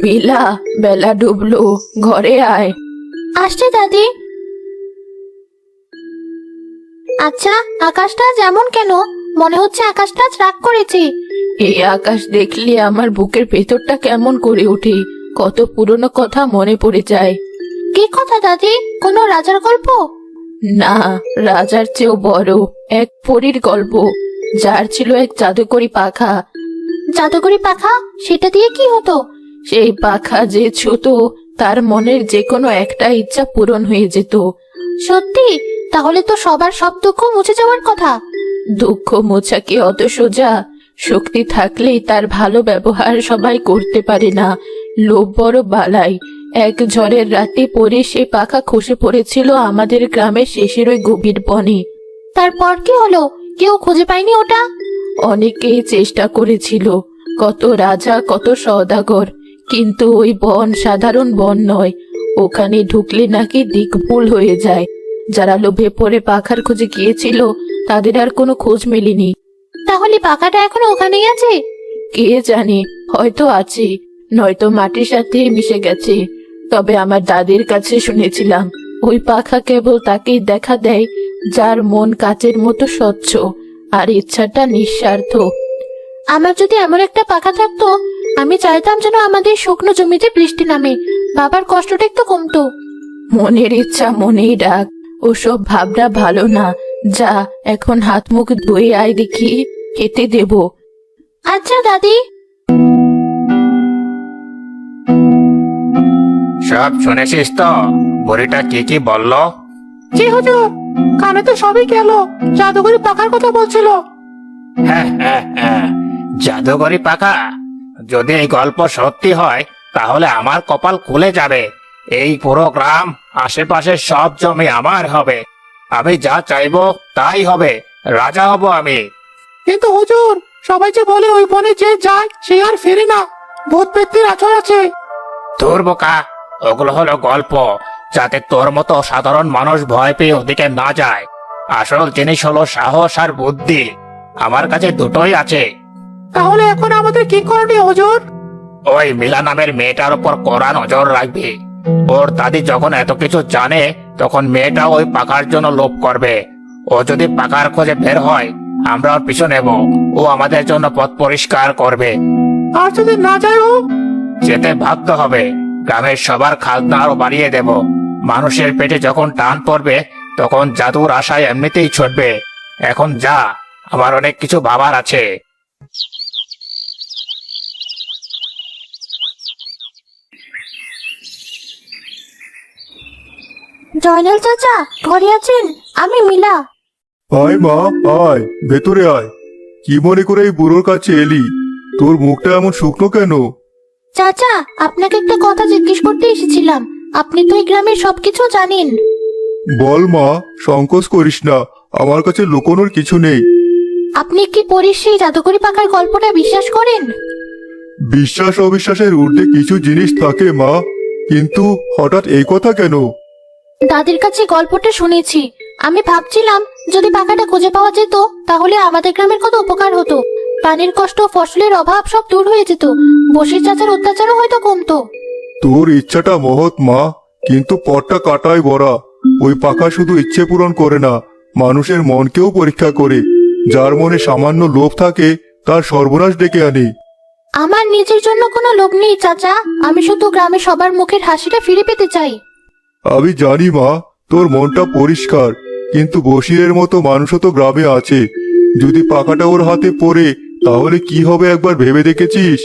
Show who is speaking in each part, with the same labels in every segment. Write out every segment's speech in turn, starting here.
Speaker 1: মিলা, বেলা ডুবলো, ঘরে আয়।
Speaker 2: আসছে দাদি। আচ্ছা, আকাশটা যেমন কেন? মনে হচ্ছে আকাশটা আজ রাগ করেছে।
Speaker 1: এই আকাশ দেখলে আমার বুকের ভেতরটা কেমন করে ওঠে, কত পুরনো কথা মনে পড়ে যায়।
Speaker 2: কি কথা দাদি? কোনো রাজার গল্প?
Speaker 1: না, রাজার চেয়েও বড় এক পরীর গল্প, যার ছিল এক জাদুকরি পাখা।
Speaker 2: জাদুকরি পাখা? সেটা দিয়ে কি হতো?
Speaker 1: সেই পাখা যে ছুতো, তার মনের যে কোনো একটা ইচ্ছা পূরণ হয়ে যেত।
Speaker 2: সত্যি? তাহলে তো সবার সব দুঃখ মুছে যাওয়ার কথা।
Speaker 1: দুঃখ মোছা কি অত সোজা? শক্তি থাকলেই তার ভালো ব্যবহার সবাই করতে পারে না। লোভ বড় বালাই। এক ঝড়ের রাতে পরে সে পাখা খসে পড়েছিল আমাদের গ্রামের শেষের ওই গভীর বনে।
Speaker 2: তারপর কি হলো? কেউ খুঁজে পায়নি ওটা?
Speaker 1: অনেকেই চেষ্টা করেছিল, কত রাজা, কত সওদাগর, কিন্তু ওই বন সাধারণ বন নয়। ওখানে ঢুকলে নাকি দিকভুল হয়ে যায়। যারা লোভে পড়ে পাখার খোঁজে গিয়েছিল, তাদের আর কোনো খোঁজ মেলেনি।
Speaker 2: তাহলে পাখাটা এখনো ওখানেই আছে?
Speaker 1: কে জানে, হয়তো আছে, নয়তো মাটির সাথে মিশে গেছে। তবে আমার দাদির কাছে শুনেছিলাম, ওই পাখা কেবল তাকেই দেখা দেয় যার মন কাচের মতো স্বচ্ছ আর ইচ্ছাটা নিঃস্বার্থ।
Speaker 2: আমার যদি এমন একটা পাখা থাকতো, আমি চাইতাম যেন আমাদের শুকনো জমিতে বৃষ্টি নামে, বাবার কষ্টটা একটু কমতো।
Speaker 1: মনের ইচ্ছা মনেই ডাক, ওসব ভাবনা ভালো না। যা, এখন হাত মুখ ধুয়ে আয় দেখি, খেতে দেব।
Speaker 2: আচ্ছা দাদি।
Speaker 3: সব শুনেছিস তো? বুড়িটা কি কি বললো?
Speaker 4: জি হুজুর, কানে তো সবই গেল। জাদুকরি পাখার কথা বলছিল।
Speaker 3: হ্যাঁ হ্যাঁ হ্যাঁ, জাদুকরি পাখা। যদি এই গল্প সত্যি হয়, তাহলে আমার কপাল খুলে যাবে। এই পুরো গ্রাম, আশেপাশের সব জমি আমার হবে। আমি যা চাইবো তাই হবে, রাজা হব আমি।
Speaker 4: কিন্তু হুজুর, সবাই যে বলে ওই বনে যে যায় সে আর ফেরে না, ভূত পেত্নির আচর আছে।
Speaker 3: তোর বোকা, ওগুলো হলো গল্প, যাতে তোর মতো সাধারণ মানুষ ভয় পেয়ে ওদিকে না যায়। আসল জিনিস হলো সাহস আর বুদ্ধি। আমার কাছে দুটোই আছে।
Speaker 4: তাহলে এখন আমাদের কি করণীয় হুজুর?
Speaker 3: ওই মিলা নামের মেয়েটার উপর কড়া নজর রাখবি। ওর দাদি যখন এত কিছু জানে, তখন মেয়েটা ওই পাখার জন্য লোভ করবে। ও যদি পাখার খোঁজে বের হয়, আমরা ওর পিছু নেব। ও আমাদের জন্য পথ পরিষ্কার করবে।
Speaker 4: আর যদি না যায় ও?
Speaker 3: যেতে বাধ্য হবে। গ্রামের সবার খাজনা আরো বাড়িয়ে দেব। মানুষের পেটে যখন টান পড়বে, তখন জাদুর আশায় এমনিতেই ছুটবে। এখন যা, আমার অনেক কিছু ভাবার আছে।
Speaker 2: জয়নাল চাচা, ঘরে আছেন? আমি মিলা।
Speaker 5: আয় মা, আয় ভেতরে আয়। কি মনে করে এই বুড়োর কাছে এলি? তোর মুখটা এমন শুকনো কেন?
Speaker 2: চাচা, আপনাকে একটা কথা জিজ্ঞেস করতে এসেছিলাম। আপনি তো এই গ্রামের সবকিছু জানেন।
Speaker 5: বল মা, সংকোচ করিস না, আমার কাছে লুকোনোর কিছু নেই।
Speaker 2: আপনি কি পরীর সেই জাদুকরি পাখার গল্পটা বিশ্বাস করেন?
Speaker 5: বিশ্বাস অবিশ্বাসের ঊর্ধ্বে কিছু জিনিস থাকে মা, কিন্তু হঠাৎ এই কথা কেন?
Speaker 2: দাদির কাছে গল্পটা শুনেছি। আমি ভাবছিলাম, যদি পাখাটা খুঁজে পাওয়া যেত, তাহলে আমাদের গ্রামের কত উপকার হতো। পানির কষ্ট, ফসলের অভাব সব দূর হয়ে যেত। বসির চাচার অত্যাচারও হয়তো কমতো।
Speaker 5: তোর ইচ্ছাটা মহৎ মা, কিন্তু পথটা কাটায় ভরা। ওই পাখা শুধু ইচ্ছে পূরণ করে না, মানুষের মনকেও পরীক্ষা করে। যার মনে সামান্য লোভ থাকে, তার সর্বনাশ ডেকে আনে।
Speaker 2: আমার নিজের জন্য কোনো লোভ নেই চাচা, আমি শুধু গ্রামে সবার মুখের হাসিটা ফিরে পেতে চাই।
Speaker 5: আমি জানি মা, তোর মনটা পরিষ্কার, কিন্তু বশিরের মতো মানুষও তো গ্রামে আছে। যদি পাখাটা ওর হাতে পড়ে, তাহলে কি হবে একবার ভেবে দেখেছিস?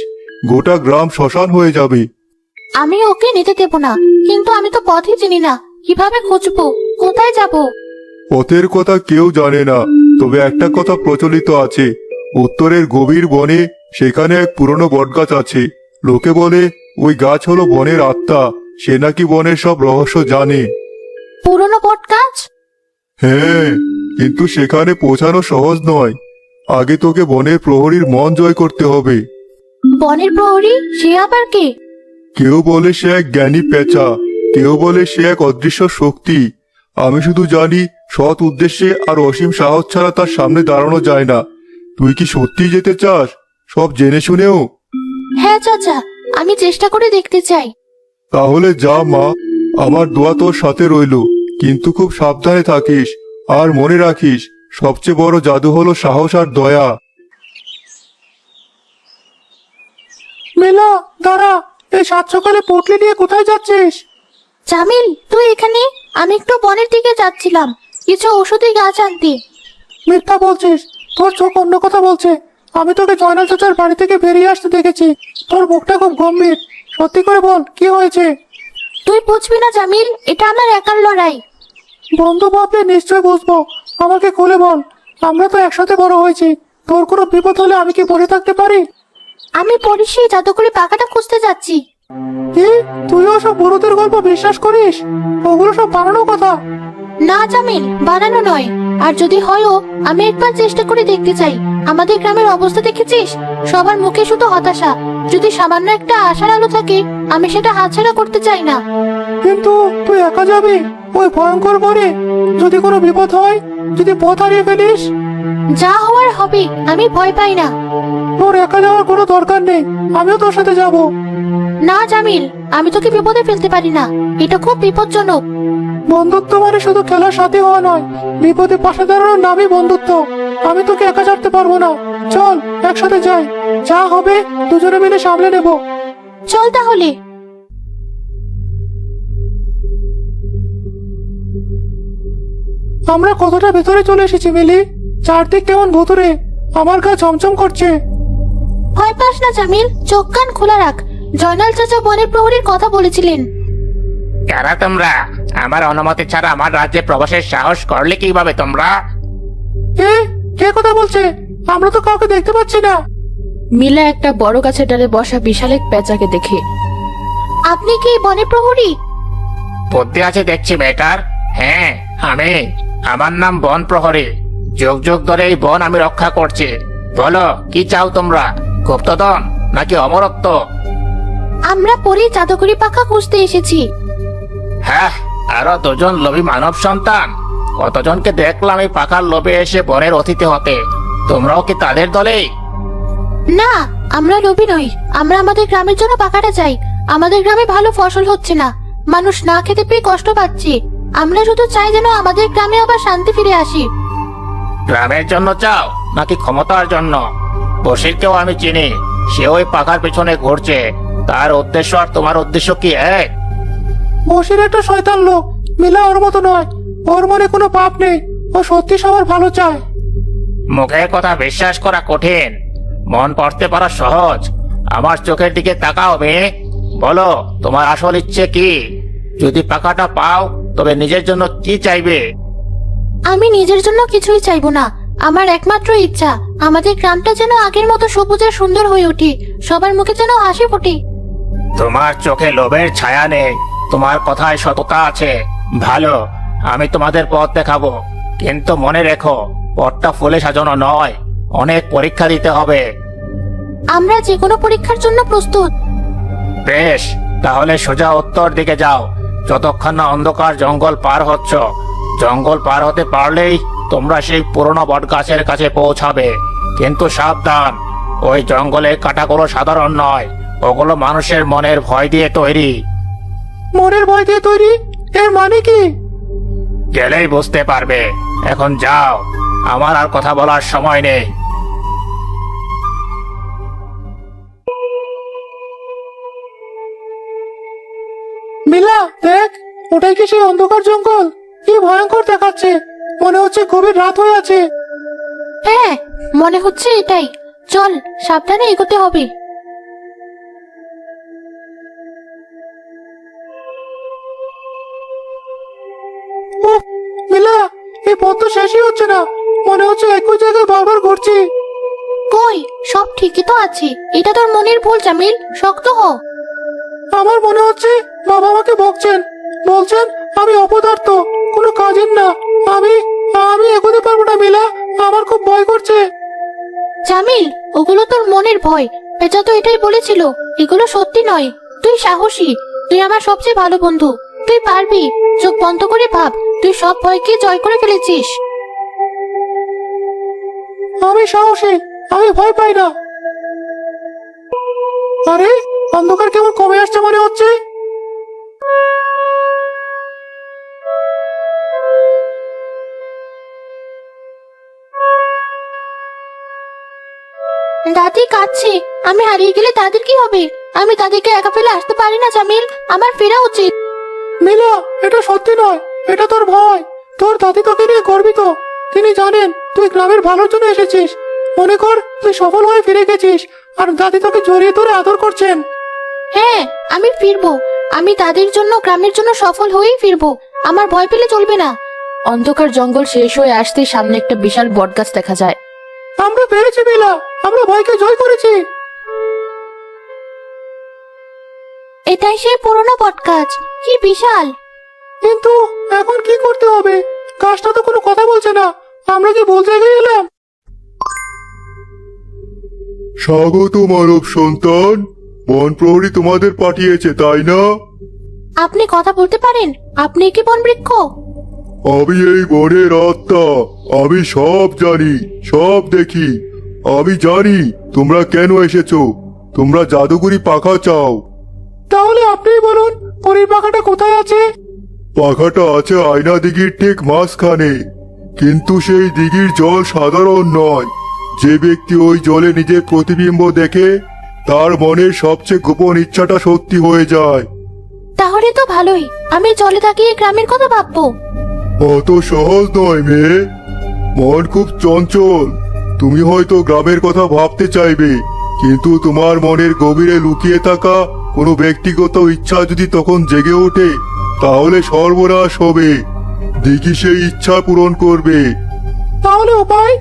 Speaker 5: গোটা গ্রাম শ্মশান হয়ে যাবে।
Speaker 2: আমি ওকে নিতে দেব না, কিন্তু আমি তো পথই চিনি না। কিভাবে খুঁজবো? কোথায় যাব?
Speaker 5: পথের কথা কেউ জানে না, তবে একটা কথা প্রচলিত আছে। উত্তরের গভীর বনে, সেখানে এক পুরনো বটগাছ আছে। লোকে বলে ওই গাছ হলো বনের আত্মা, সে নাকি বনের সব রহস্য জানে।
Speaker 2: পুরনো বট গাছ?
Speaker 5: হ্যাঁ, কিন্তু সেখানে পৌঁছানো সহজ নয়। আগে তোকে বনের প্রহরীর মন জয় করতে হবে।
Speaker 2: বনের প্রহরী? সে আবার কে?
Speaker 5: কেউ বলে সে এক জ্ঞানী পেঁচা, কেউ বলে সে এক অদৃশ্য শক্তি। আমি শুধু জানি, সৎ উদ্দেশ্যে আর অসীম সাহস ছাড়া তার সামনে দাঁড়ানো যায় না। তুই কি সত্যি যেতে চাস? সব জেনে শুনেও?
Speaker 2: হ্যাঁ চাচা, আমি চেষ্টা করে দেখতে চাই।
Speaker 5: তাহলে যা মা, আমার দোয়া তোর সাথে রইল, কিন্তু খুব সাবধানে থাকিস। আর মনে রাখিস, সবচেয়ে বড় জাদু হলো সাহস আর দয়া।
Speaker 4: মিলা, দাঁড়া, এই সাত সকালে পটলি নিয়ে কোথায় যাচ্ছিস?
Speaker 2: জামিল, তুই এখানে? আমি একটু বনের দিকে যাচ্ছিলাম কিছু ঔষধি গাছ আনতে।
Speaker 4: মিথ্যা বলছিস, তোর চোখ অন্য কথা বলছে। আমি তোকে জয়নাল চাচার বাড়ি থেকে বেরিয়ে আসতে দেখেছি। তোর মুখটা খুব গম্ভীর। সত্যি করে বল, কি হয়েছে?
Speaker 2: তুই বুঝবি না জামিল, এটা আমার একার লড়াই।
Speaker 4: বন্ধু ভাবলে নিশ্চয় বুঝবো। আমাকে খুলে বল, আমরা তো একসাথে বড় হয়েছি। তোর কোনো বিপদ হলে আমি কি পড়ে থাকতে পারি?
Speaker 2: আমি পরে সেই জাদুকরি পাখাটা খুঁজতে যাচ্ছি।
Speaker 4: কি, তুইও সব বড়দের গল্প বিশ্বাস করিস? ওগুলো সব বানানো কথা।
Speaker 2: না জামিল, বানানো নয়। আর যদি হয়ও, আমি একবার চেষ্টা করে দেখতে চাই। আমাদের গ্রামের অবস্থা দেখেছিস? সবার মুখে শুধু হতাশা। যদি সামান্য একটা আশার আলো থাকে, আমি সেটা হাতছাড়া করতে চাই না।
Speaker 4: কিন্তু তুই একা যাবি ওই ভয়ঙ্কর বনে? যদি কোনো বিপদ হয়, যদি পথ হারিয়ে ফেলিস?
Speaker 2: যা হওয়ার হবে, আমি ভয় পাই না।
Speaker 4: তোর একা যাওয়ার কোনো দরকার নেই, আমিও তোর সাথে যাব।
Speaker 2: না জামিল, আমি তোকে বিপদে ফেলতে পারি না। এটা খুব বিপজ্জনক।
Speaker 4: বন্ধুত্ব মানে শুধু খেলার সাথে হওয়া নয়, বিপদে পাশে দাঁড়ানোর নামই বন্ধুত্ব। আমি তোকে একা ছাড়তে পারবো না। চল, একসাথে যাই। যা হবে দুজনে মিলে সামলে নেব।
Speaker 2: চল তাহলে।
Speaker 4: আমরা কতটা ভেতরে চলে এসেছি মিলি। চারদিক কেমন ভুতুরে, আমার গা ছমছম করছে।
Speaker 2: ভয় পাস না জামিল, চোখ কান খোলা রাখ। জয়নাল চাচা বনের প্রহরীর কথা বলেছিলেন।
Speaker 3: কারা তোমরা? আমার অনুমতি ছাড়া আমার রাজ্যে প্রবেশের সাহস করলে কিভাবে তোমরা?
Speaker 4: কে কে কথা বলছে? আমরা তো কাউকে দেখতে পাচ্ছি না।
Speaker 1: মিলা একটা বড় গাছের ডালে বসা বিশাল এক পেঁচাকে দেখে।
Speaker 2: আপনি কি বনের প্রহরী?
Speaker 3: বুদ্ধি আছে দেখছি বেটার। হ্যাঁ, আমি। আমার নাম বন প্রহরী। যুগ যুগ ধরে এই বন আমি রক্ষা করছি। বলো, কি চাও তোমরা? গুপ্তধন নাকি অমরত্ব?
Speaker 2: আমরা পরে জাদুকরি পাখা খুঁজতে এসেছি।
Speaker 3: হ্যাঁ, আরো দুজন লোভী মানব সন্তান। কতজনকে দেখলাম এই পাখার লোভে এসে বনের অতিথি হতে। তোমরাও কি তাদের দলেই?
Speaker 2: না, আমরা লোভী নই। আমরা আমাদের গ্রামের জন্য পাখাটা চাই। আমাদের গ্রামে ভালো ফসল হচ্ছে না, মানুষ না খেতে পেয়ে কষ্ট পাচ্ছে। আমরা শুধু চাই যেন আমাদের গ্রামে আবার শান্তি ফিরে আসি।
Speaker 3: গ্রামের জন্য চাও নাকি ক্ষমতার জন্য? বসিরকেও আমি চিনি, সে ওই পাখার পেছনে ঘুরছে। তার উদ্দেশ্য আর তোমার উদ্দেশ্য কি এক?
Speaker 4: বসির একটা শয়তান লোক, মিলা ওর মতো নয়। ওর মনে কোনো পাপ নেই, ও সত্যি সবার ভালো চায়।
Speaker 3: মুখের কথা বিশ্বাস করা কঠিন, মন পড়তে পারা সহজ। আমার চোখের দিকে তাকাও মেয়ে, বলো তোমার আসল ইচ্ছে কি? যদি পাখাটা পাও তবে নিজের জন্য কি চাইবে?
Speaker 2: আমি নিজের জন্য কিছুই চাইবো না। আমার একমাত্র ইচ্ছা, আমাদের গ্রামটা যেন আগের মতো সবুজ আর সুন্দর হয়ে ওঠে। সবার মুখে যেন হাসি ফোটে।
Speaker 3: তোমার চোখে লোভের ছায়া নেই, তোমার কথায় সততা আছে। ভালো, আমি তোমাদের পথ দেখাবো। কিন্তু মনে রেখো, পথটা ফুলে সাজানো নয়, অনেক পরীক্ষা দিতে হবে।
Speaker 2: আমরা যে কোনো পরীক্ষার জন্য প্রস্তুত।
Speaker 3: বেশ, তাহলে সোজা উত্তর দিকে যাও। যতক্ষণ না অন্ধকার জঙ্গল পার হচ্ছ, জঙ্গল পার হতে পারলেই তোমরা সেই পুরনো বট গাছের কাছে পৌঁছাবে। কিন্তু সাবধান, ওই জঙ্গলে কাঁটাগুলো সাধারণ নয়, ওগুলো মানুষের মনের ভয় দিয়ে তৈরি।
Speaker 4: মনের ভয় দিয়ে তৈরি? এর মানে কি?
Speaker 3: গেলেই বুঝতে পারবে। এখন যাও, আমার আর কথা বলার সময় নেই।
Speaker 4: মিলা, দেখ, ওটাই কি সেই অন্ধকার জঙ্গল? কি ভয়ঙ্কর দেখাচ্ছে। মনে হচ্ছে গভীর রাত হয়ে আছে।
Speaker 2: হ্যাঁ, মনে হচ্ছে এটাই। চল, সাবধানে এগোতে হবে।
Speaker 4: উফ, মিলা, এই পথ তো শেষই হচ্ছে না। মনে হচ্ছে একই জায়গায় বারবার ঘুরছি।
Speaker 2: কই, সব ঠিকই তো আছে। এটা তোর মনের ভুল জামিল, শক্ত হ।
Speaker 4: আমার মনে হচ্ছে বাবা আমাকে বকছেন, বলছেন আমি অপদার্থ, কোনো কাজের না। আমি আমি এগোতে পারবো না মিলা, আমার খুব ভয় করছে।
Speaker 2: জামিল, ওগুলো তোর মনের ভয়। পেঁচা তো এটাই বলেছিল, এগুলো সত্যি নয়। তুই সাহসী, তুই আমার সবচেয়ে ভালো বন্ধু। তুই পারবি। চোখ বন্ধ করে ভাব, তুই সব ভয়কে জয় করে ফেলেছিস।
Speaker 4: আমি সাহসী, আমি ভয় পাই না। আরে অন্ধকার কেমন কমে আসছে মনে হচ্ছে।
Speaker 2: দাদি কাঁদছে। আমি হারিয়ে গেলে দাদির কি হবে? আমি দাদিকে একা ফেলে আসতে পারি না জামিল, আমার ফেরা উচিত।
Speaker 4: মিলা, এটা সত্যি নয়, এটা তোর ভয়। তোর দাদি তোকে নিয়ে গর্বিত। তিনি জানেন তুই গ্রামের ভালোর জন্য এসেছিস। মনে কর তুই সফল হয়ে ফিরে গেছিস, আর দাদি তোকে জড়িয়ে ধরে আদর করছেন।
Speaker 2: হ্যাঁ, আমি ফিরবো। আমি দাদির জন্য, গ্রামের জন্য সফল হয়েই ফিরবো। আমার ভয় পেলে চলবে না।
Speaker 1: অন্ধকার জঙ্গল শেষ হয়ে আসতেই সামনে একটা বিশাল বটগাছ দেখা যায়।
Speaker 4: আমরা পেরেছি মিলা, আমরা ভয়কে জয় করেছি।
Speaker 2: এটাই সেই পুরনো বটগাছ, কি বিশাল!
Speaker 4: কিন্তু এখন কি করতে হবে? গাছটা তো কোনো কথা বলছে না। আমরা কি ভুল জায়গায় এলাম?
Speaker 5: স্বাগত মানব সন্তান, বন প্রহরী তোমাদের পাঠিয়েছে তাই না?
Speaker 2: আপনি কথা বলতে পারেন? আপনি কি বনবৃক্ষ?
Speaker 5: আমি এই বনের আত্মা, আমি সব জানি, সব দেখি। আমি জানি তোমরা কেন এসেছো। তোমরা জাদুকরি পাখা চাও।
Speaker 4: তাহলে আপনিই বলুন, পরীর পাখাটা কোথায় আছে?
Speaker 5: পাখাটা আছে আয়না দিঘির ঠিক মাঝখানে, কিন্তু সেই দিঘির জল সাধারণ নয়। যে ব্যক্তি ওই জলে নিজের প্রতিবিম্ব দেখে, তার মনের সবচেয়ে গোপন ইচ্ছাটা সত্যি হয়ে যায়।
Speaker 2: তাহলে তো ভালোই, আমি জলে তাকিয়ে গ্রামের কথা ভাববো।
Speaker 5: অত সহজ নয় মেয়ে, মন খুব চঞ্চল। তুমি হয়তো গ্রামের কথা ভাবতে চাইবে, কিন্তু তোমার মনের গভীরে লুকিয়ে থাকা কোনো ব্যক্তিগত ইচ্ছা যদি তখন জেগে ওঠে, তাহলে সর্বনাশ হবে। দিঘি সেই ইচ্ছা পূরণ করবে।
Speaker 4: তাহলে উপায়?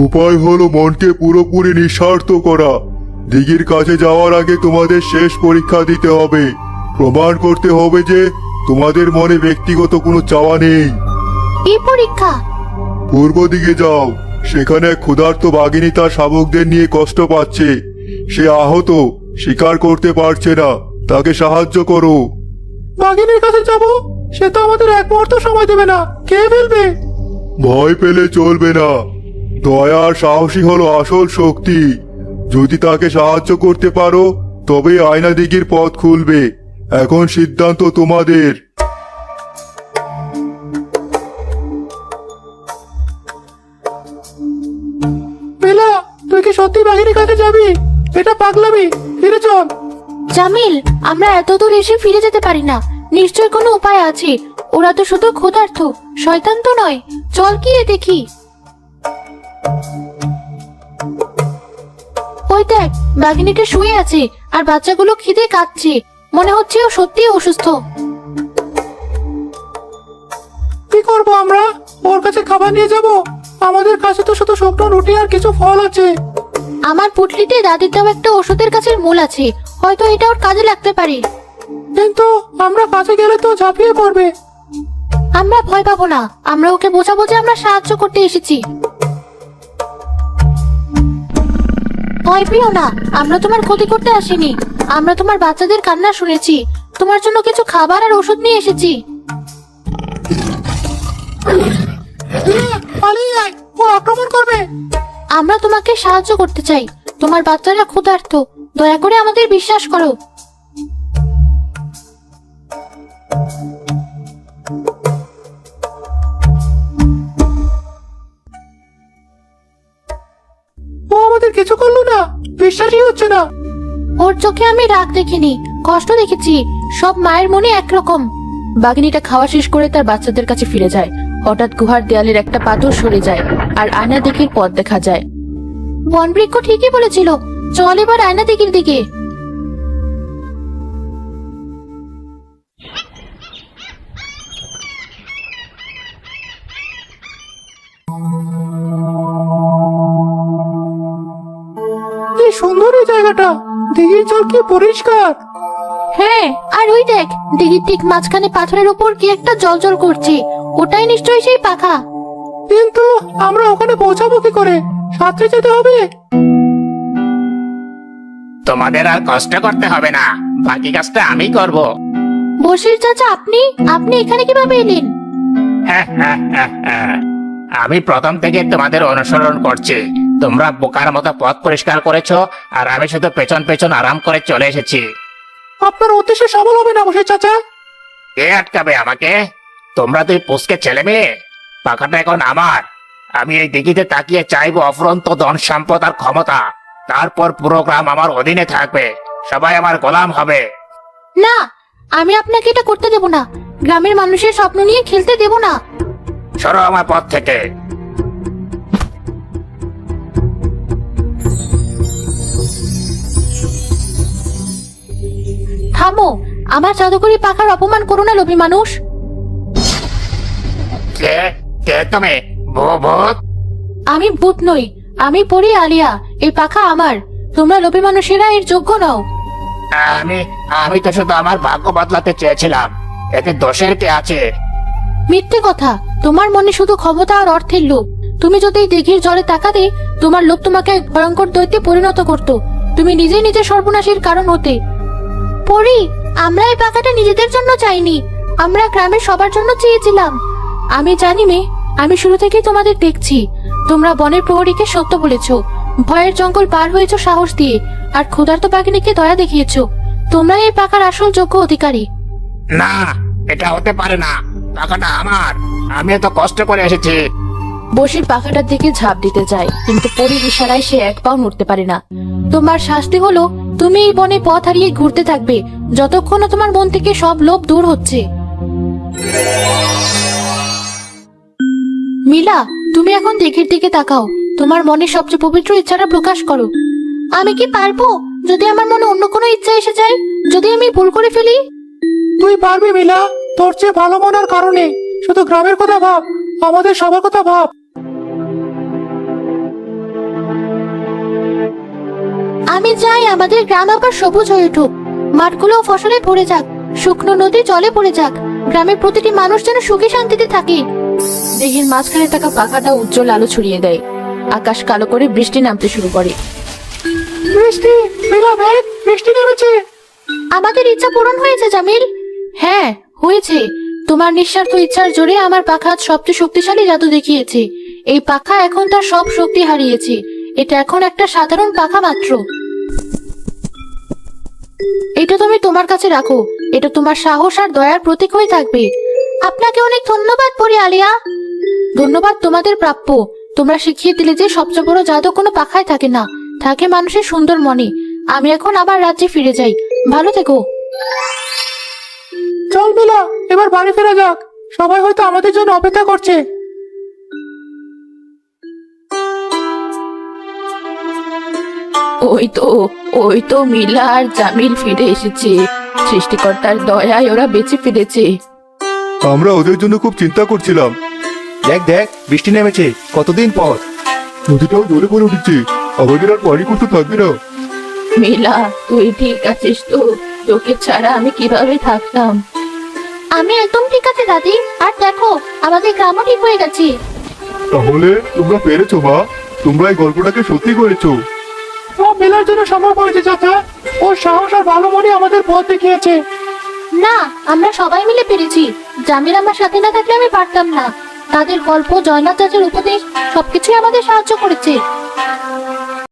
Speaker 5: উপায় হলো মনকে পুরোপুরি নিঃস্বার্থ করা। দিঘির কাছে যাওয়ার আগে তোমাদের শেষ পরীক্ষা দিতে হবে। প্রমাণ করতে হবে যে তোমাদের মনে ব্যক্তিগত কোনো চাওয়া নেই।
Speaker 2: কি পরীক্ষা?
Speaker 5: পূর্ব দিকে যাও, সেখানে এক ক্ষুধার্ত বাঘিনী তার শাবকদের নিয়ে কষ্ট পাচ্ছে। সে আহত, শিকার করতে পারছে না, তাকে সাহায্য করো।
Speaker 4: বাঘিনীর কাছে যাব? সে তো আমাদের এক মুহূর্ত সময় দেবে না, কে ফেলবে?
Speaker 5: ভয় পেলে চলবে না। দয়া আর সাহসী হলো আসল শক্তি। যদি তাকে সাহায্য করতে পারো, তবে আয়না দিঘির পথ খুলবে। এখন সিদ্ধান্ত তোমাদের।
Speaker 4: মিলা, তুই কি সত্যি বাঘিনীর কাছে যাবি? এটা পাগলামি, ফিরে চল।
Speaker 2: জামিল, আমরা এত দূর এসে ফিরে যেতে পারি না। নিশ্চয় কোনো উপায় আছে। ওরা তো শুধু ক্ষুধার্ত, শয়তান তো নয়। চল গিয়ে দেখি। ওই দেখ, বাঘিনীটা শুয়ে আছে আর বাচ্চাগুলো খিদে কাঁদছে। মনে হচ্ছে ও সত্যি অসুস্থ।
Speaker 4: কি করবো আমরা? ওর কাছে খাবার নিয়ে যাব? আমাদের কাছে তো শুধু শুকনো রুটি আর কিছু ফল আছে।
Speaker 2: আমার পুটলিতে দাদির দেওয়া একটা ওষুধের গাছের মূল আছে, হয়তো এটা ওর কাজে লাগতে পারে।
Speaker 4: কিন্তু আমরা কাছে গেলে তো ঝাঁপিয়ে পড়বে।
Speaker 2: আমরা ভয় পাবো না, আমরা ওকে বোঝাবো যে আমরা সাহায্য করতে এসেছি। ভয় পেও না, আমরা তোমার ক্ষতি করতে আসিনি। আমরা তোমার বাচ্চাদের কান্না শুনেছি, তোমার জন্য কিছু খাবার আর ওষুধ নিয়ে এসেছি।
Speaker 4: পালিয়ে আয়, ও আক্রমণ করবে।
Speaker 2: আমরা তোমাকে সাহায্য করতে চাই। তোমার বাচ্চারা ক্ষুধার্ত, দয়া করে আমাদের বিশ্বাস করো।
Speaker 4: ও আমাদের কিছু করলো না, বিশ্বাসই হচ্ছে না।
Speaker 2: ওর চোখে আমি রাগ দেখিনি, কষ্ট দেখেছি। সব মায়ের মনে একরকম।
Speaker 1: বাঘিনীটা খাওয়া শেষ করে তার বাচ্চাদের কাছে ফিরে যায়। হঠাৎ গুহার দেয়ালের একটা পাথর সরে যায় আর আয়না দিঘির পথ দেখা যায়।
Speaker 2: বনবৃক্ষ ঠিকই বলেছিল, চল এবার আয়না দিঘির দিকে।
Speaker 4: কি সুন্দর এই জায়গাটা, দিঘির জল কি পরিষ্কার।
Speaker 2: হ্যাঁ, আর ওই দেখ, দিঘির ঠিক মাঝখানে পাথরের উপর কি একটা জলজল করছে। ওটাই নিশ্চয়ই সেই পাখা।
Speaker 4: কিন্তু আমরা ওখানে পৌঁছাবো কি করে? সাঁতরে যেতে হবে।
Speaker 3: তোমাদের আর কষ্ট করতে হবে না, বাকি কাজটা আমি করব।
Speaker 2: বশির চাচা, আপনি আপনি এখানে কিভাবে এলেন?
Speaker 3: আমি প্রথম থেকে তোমাদের অনুসরণ করছি। তোমরা বোকার মতো পথ পরিষ্কার করেছো আর আমি শুধু পেছন পেছন আরাম করে চলে এসেছি।
Speaker 4: আপনার উদ্দেশ্যে সফল হবে না বসির চাচা।
Speaker 3: কে আটকাবে আমাকে? তোমরা দুই পুষকে ছেলে মেয়ে। পাখাটা এখন আমার। আমি এই দিঘিতে তাকিয়ে চাইবো অফুরন্ত ধন সম্পদ আর ক্ষমতা। তারপর পুরো গ্রাম আমার অধীনে থাকবে, সবাই আমার গোলাম হবে।
Speaker 2: না, আমি আপনাকে এটা করতে দেব না। গ্রামের মানুষের স্বপ্ন নিয়ে খেলতে দেব না।
Speaker 3: সরো আমার পথ থেকে।
Speaker 2: থামো, আমার জাদুকরি পাখার অপমান করো না লোভী মানুষ।
Speaker 3: কে কে তুমি? ভূত?
Speaker 2: আমি ভূত নই, আমি পরি আলিয়া। এই পাখা আমার। তোমরা লোভী মানুষেরা এর যোগ্য নও।
Speaker 3: আমি আমি তো শুধু আমার ভাগ্য বদলাতে চেয়েছিলাম, এতে দোষের কে আছে?
Speaker 2: মিথ্যে কথা। তোমার মনে শুধু ক্ষমতা আর অর্থের লোভ। তুমি যদি এই দিঘির জলে তাকাতে, তোমার লোভ তোমাকে এক ভয়ঙ্কর দৈত্যে পরিণত করত। তুমি নিজেই নিজের সর্বনাশের কারণ হতে। পরি, আমরা এই পাখাটা নিজেদের জন্য চাইনি, আমরা গ্রামের সবার জন্য চেয়েছিলাম। আমি জানি মেয়ে, আমি শুরু থেকেই তোমাদের দেখছি। তোমরা বনের প্রহরীকে সত্য বলেছো, ভয়ের জঙ্গল পার হয়েছো সাহস দিয়ে, আর ক্ষুধার্ত বাঘিনীকে দয়া দেখিয়েছো। তোমরা এই পাখার আসল যোগ্য অধিকারী।
Speaker 3: না, এটা হতে পারে না। টাকাটা আমার, আমি এত কষ্ট করে এসেছি।
Speaker 1: বসির পাখাটার দিকে ঝাঁপ দিতে যায়, কিন্তু পরীর ইশারায় সে এক পাও নড়তে পারে না।
Speaker 2: তোমার শাস্তি হলো তুমি এই বনে পথ হারিয়ে ঘুরতে থাকবে যতক্ষণ না তোমার মন থেকে সব লোভ দূর হচ্ছে। মিলা, তুমি এখন দিঘির দিকে তাকাও। তোমার মনে সবচেয়ে পবিত্র ইচ্ছাটা প্রকাশ করো। আমি কি পারবো যদি আমার মনে অন্য কোনো ইচ্ছা এসে যায়? যদি আমি ভুল করে ফেলি?
Speaker 4: তুই পারবি মিলা, তোর চেয়ে ভালো মনার কারণে। শুধু গ্রামের কথা ভাব, আমাদের সবার কথা ভাব।
Speaker 2: আমি চাই আমাদের গ্রাম আবার সবুজ হয়ে উঠুক, মাঠগুলো ফসলে ভরে যাক, শুকনো নদী জলে পড়ে যাক, গ্রামের প্রতিটি মানুষ যেন সুখে শান্তিতে থাকে।
Speaker 1: দিঘির মাঝখানে থাকা পাখাটা উজ্জ্বল আলো ছড়িয়ে দেয়। আকাশ কালো করে বৃষ্টি নামতে শুরু করে।
Speaker 4: বৃষ্টি, মিলা দেখ, বৃষ্টি নেমেছে।
Speaker 2: আমাদের ইচ্ছা পূরণ হয়েছে জামিল। হ্যাঁ, হয়েছে। তোমার নিঃস্বার্থ ইচ্ছার জোরে আমার পাখা আজ সবচেয়ে শক্তিশালী জাদু দেখিয়েছে। এই পাখা এখন তার সব শক্তি হারিয়েছে। এটা এখন একটা সাধারণ পাখা মাত্র। এটা তুমি তোমার কাছে রাখো। এটা তোমার সাহস আর দয়ার প্রতীক হয়ে থাকবে। আপনাকে অনেক ধন্যবাদ পরি আলিয়া। ধন্যবাদ তোমাদের প্রাপ্য। তোমরা শিখিয়ে দিলে যে সবচেয়ে বড় জাদু কোনো পাখায় থাকে না, থাকে মানুষের সুন্দর মনে। আমি এখন আবার রাজ্যে ফিরে যাই। ভালো থেকো।
Speaker 4: চল মিলা, এবার বাড়ি ফেরা যাক। সবাই হয়তো আমাদের জন্য অপেক্ষা করছে।
Speaker 1: ওই তো মিলা আর জামিল ফিরে এসেছে। সৃষ্টিকর্তার দয়ায় ওরা বেঁচে ফিরেছে।
Speaker 5: আমরা ওদের জন্য খুব চিন্তা করছিলাম।
Speaker 6: দেখ দেখ, বৃষ্টি নেমেছে কতদিন পর।
Speaker 5: নদীটাও জলে পড়ে উঠেছে, আমাদের আর পানি করতে থাকবে না।
Speaker 1: মিলা, তুই ঠিক আছিস তো? তোকে ছাড়া আমি কিভাবে থাকতাম?
Speaker 2: আমি একদম ঠিক আছে দাদি। আর দেখো, আমাদের গ্রামও ঠিক হয়ে গেছে।
Speaker 5: তাহলে তোমরা পেরেছো মা, তোমরা এই গল্পটাকে সত্যি করেছো।
Speaker 4: সব মেলার জন্য সম্ভব হয়েছে চাচা। ওর সাহস আর ভালো মনে আমাদের পথ দেখিয়েছে।
Speaker 2: না, আমরা সবাই মিলে পেরেছি। জামিল আমার সাথে না থাকলে আমি পারতাম না। তাদের গল্প, জয়নাথ চাচার উপদেশ সবকিছুই আমাদের সাহায্য করেছে।